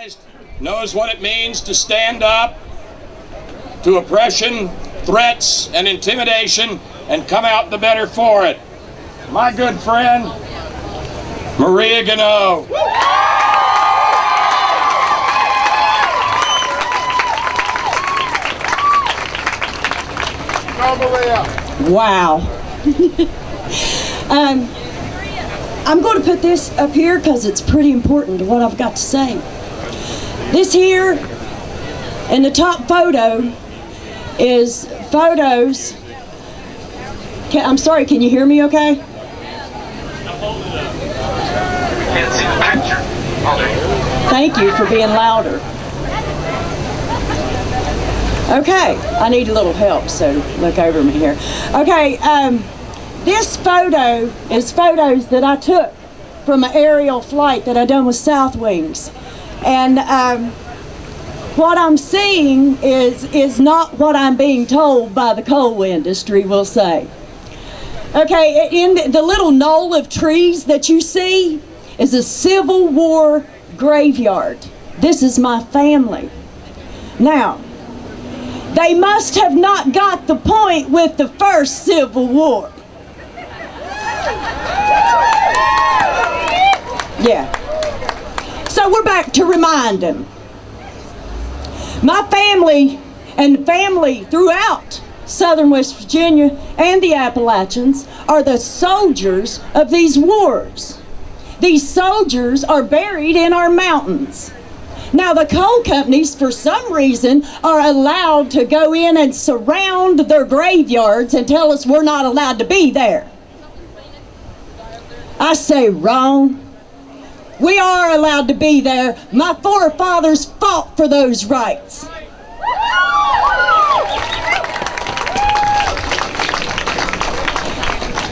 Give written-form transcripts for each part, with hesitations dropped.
civilized, knows what it means to stand up to oppression, threats, and intimidation, and come out the better for it. My good friend, Maria Gunnoe. Wow. I'm going to put this up here because it's pretty important to what I've got to say. This here in the top photo is photos. I'm sorry, can you hear me okay? Can't see the picture. Thank you for being louder. Okay, I need a little help, so look over me here. Okay, this photo is photos that I took from an aerial flight that I done with South Wings. And what I'm seeing is not what I'm being told by the coal industry, we'll say. Okay, in the little knoll of trees that you see is a Civil War graveyard. This is my family. Now, they must have not got the point with the first Civil War. Yeah. So we're back to remind them. My family and family throughout southern West Virginia and the Appalachians are the soldiers of these wars. These soldiers are buried in our mountains. Now the coal companies, for some reason, are allowed to go in and surround their graveyards and tell us we're not allowed to be there. I say wrong. We are allowed to be there. My forefathers fought for those rights.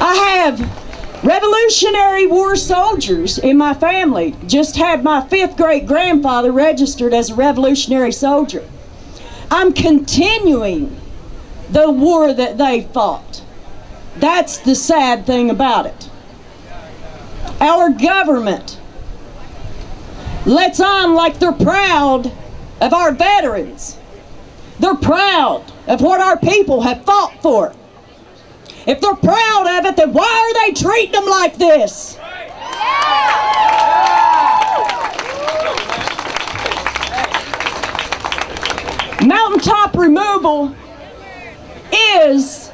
I have Revolutionary War soldiers in my family. Just had my 5th great grandfather registered as a Revolutionary soldier. I'm continuing the war that they fought. That's the sad thing about it. Our government lets on like they're proud of our veterans. They're proud of what our people have fought for. If they're proud of it, then why are they treating them like this? Mountaintop removal is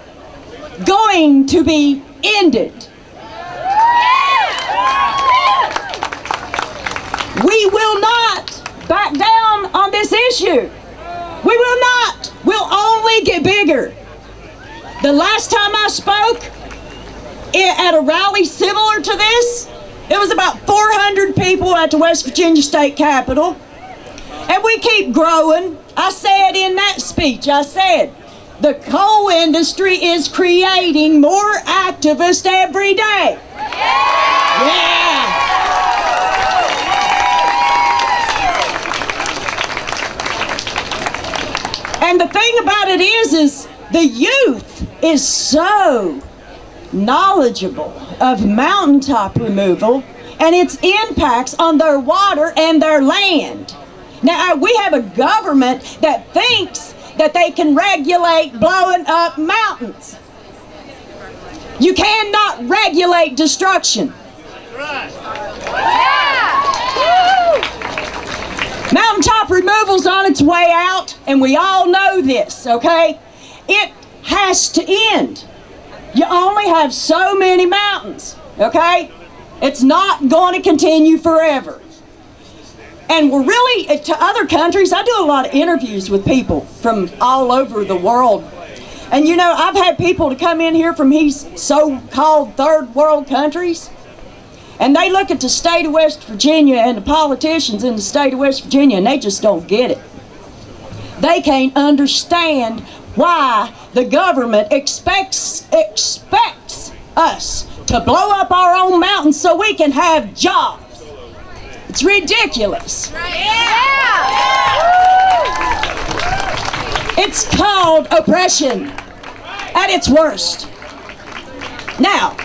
going to be ended. We will not back down on this issue. We will not. We'll only get bigger. The last time I spoke at a rally similar to this, it was about 400 people at the West Virginia State Capitol. And we keep growing. I said in that speech, I said, the coal industry is creating more activists every day. Yeah. And the thing about it is the youth is so knowledgeable of mountaintop removal and its impacts on their water and their land. Now, we have a government that thinks that they can regulate blowing up mountains. You cannot regulate destruction. Mountaintop removal's on its way out, and we all know this, okay? It has to end. You only have so many mountains, okay? It's not going to continue forever. And we're really, to other countries, I do a lot of interviews with people from all over the world. And you know, I've had people to come in here from these so-called third world countries, and they look at the state of West Virginia and the politicians in the state of West Virginia, and they just don't get it. They can't understand why the government expects us to blow up our own mountains so we can have jobs. It's ridiculous. Yeah. It's called oppression at its worst. Now,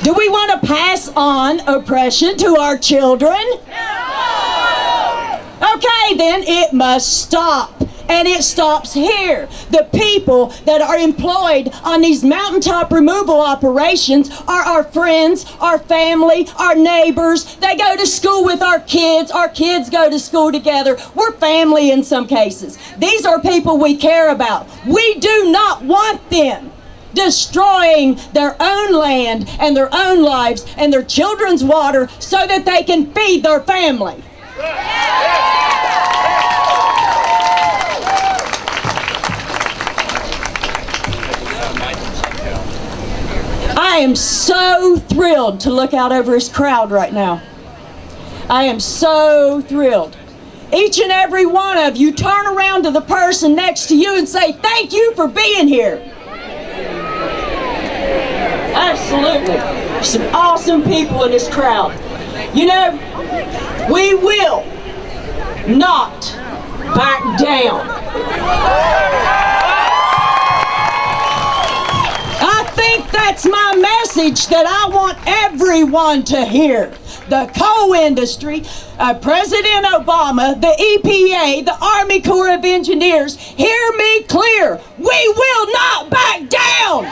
do we want to pass on oppression to our children? No. Okay, Okay, then it must stop. And it stops here. The people that are employed on these mountaintop removal operations are our friends, our family, our neighbors. They go to school with our kids go to school together. We're family in some cases. These are people we care about. We do not want them destroying their own land and their own lives and their children's water so that they can feed their family. I am so thrilled to look out over his crowd right now. I am so thrilled. Each and every one of you, turn around to the person next to you and say, thank you for being here. Absolutely. There's some awesome people in this crowd. You know, we will not back down. I think that's my message that I want everyone to hear. The coal industry, President Obama, the EPA, the Army Corps of Engineers, hear me clear. We will not back down.